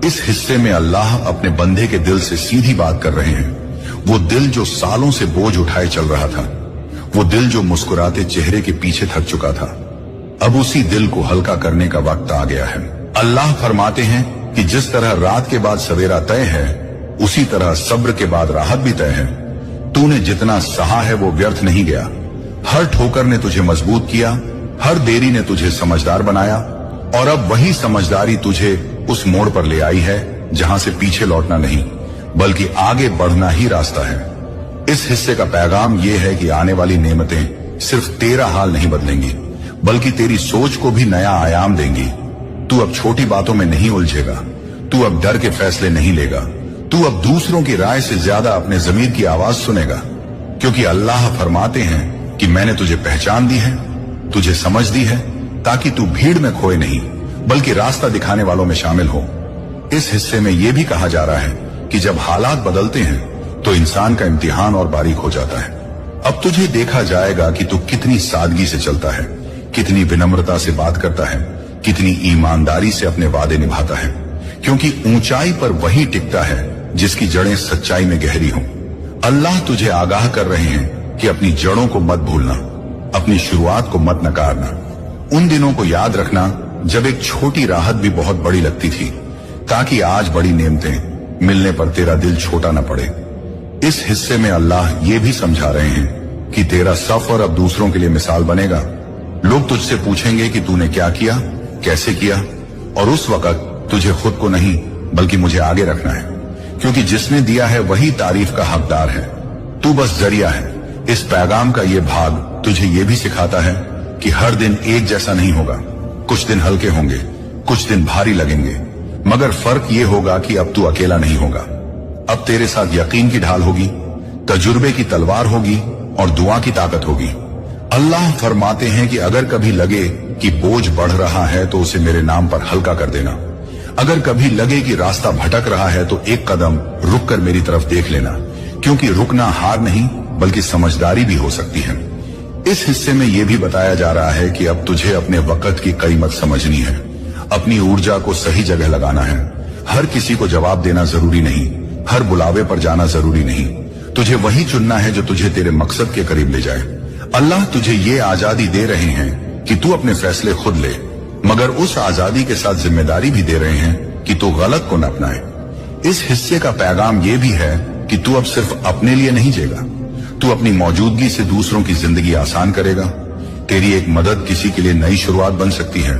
इस हिस्से में अल्लाह अपने बंदे के दिल से सीधी बात कर रहे हैं। वो दिल जो सालों से बोझ उठाए चल रहा था, वो दिल जो मुस्कुराते चेहरे के पीछे थक चुका था, अब उसी दिल को हल्का करने का वक्त आ गया है। अल्लाह फरमाते हैं कि जिस तरह रात के बाद सवेरा तय है, उसी तरह सब्र के बाद राहत भी तय है। तूने जितना सहा है वो व्यर्थ नहीं गया। हर ठोकर ने तुझे मजबूत किया, हर देरी ने तुझे समझदार बनाया, और अब वही समझदारी तुझे उस मोड़ पर ले आई है जहां से पीछे लौटना नहीं बल्कि आगे बढ़ना ही रास्ता है। इस हिस्से का पैगाम यह है कि आने वाली नेमतें सिर्फ तेरा हाल नहीं बदलेंगी बल्कि तेरी सोच को भी नया आयाम देंगी। तू अब छोटी बातों में नहीं उलझेगा, तू अब डर के फैसले नहीं लेगा, तू अब दूसरों की राय से ज्यादा अपने ज़मीर की आवाज सुनेगा, क्योंकि अल्लाह फरमाते हैं कि मैंने तुझे पहचान दी है, तुझे समझ दी है, ताकि तू भीड़ में खोए नहीं बल्कि रास्ता दिखाने वालों में शामिल हो। इस हिस्से में यह भी कहा जा रहा है कि जब हालात बदलते हैं तो इंसान का इम्तिहान और बारीक हो जाता है। अब तुझे देखा जाएगा कि तू कितनी सादगी से चलता है, कितनी विनम्रता से बात करता है, कितनी ईमानदारी से अपने वादे निभाता है, क्योंकि ऊंचाई पर वही टिकता है जिसकी जड़ें सच्चाई में गहरी हों। अल्लाह तुझे आगाह कर रहे हैं कि अपनी जड़ों को मत भूलना, अपनी शुरुआत को मत नकारना। उन दिनों को याद रखना जब एक छोटी राहत भी बहुत बड़ी लगती थी, ताकि आज बड़ी नेमतें मिलने पर तेरा दिल छोटा न पड़े। इस हिस्से में अल्लाह ये भी समझा रहे हैं कि तेरा सफर अब दूसरों के लिए मिसाल बनेगा। लोग तुझसे पूछेंगे कि तूने क्या किया, कैसे किया, और उस वक्त तुझे खुद को नहीं बल्कि मुझे आगे रखना है, क्योंकि जिसने दिया है वही तारीफ का हकदार है। तू बस जरिया है। इस पैगाम का ये भाग तुझे ये भी सिखाता है कि हर दिन एक जैसा नहीं होगा। कुछ दिन हल्के होंगे, कुछ दिन भारी लगेंगे, मगर फर्क ये होगा कि अब तू अकेला नहीं होगा। अब तेरे साथ यकीन की ढाल होगी, तजुर्बे की तलवार होगी और दुआ की ताकत होगी। अल्लाह फरमाते हैं कि अगर कभी लगे कि बोझ बढ़ रहा है तो उसे मेरे नाम पर हल्का कर देना। अगर कभी लगे कि रास्ता भटक रहा है तो एक कदम रुक कर मेरी तरफ देख लेना, क्योंकि रुकना हार नहीं बल्कि समझदारी भी हो सकती है। इस हिस्से में यह भी बताया जा रहा है कि अब तुझे अपने वक्त की कीमत समझनी है, अपनी ऊर्जा को सही जगह लगाना है। हर किसी को जवाब देना जरूरी नहीं, हर बुलावे पर जाना जरूरी नहीं। तुझे वही चुनना है जो तुझे तेरे मकसद के करीब ले जाए। अल्लाह तुझे ये आजादी दे रहे हैं कि तू अपने फैसले खुद ले, मगर उस आजादी के साथ जिम्मेदारी भी दे रहे हैं कि तू गलत को न अपनाए। इस हिस्से का पैगाम यह भी है कि तू अब सिर्फ अपने लिए नहीं जिएगा, तू अपनी मौजूदगी से दूसरों की जिंदगी आसान करेगा। तेरी एक मदद किसी के लिए नई शुरुआत बन सकती है।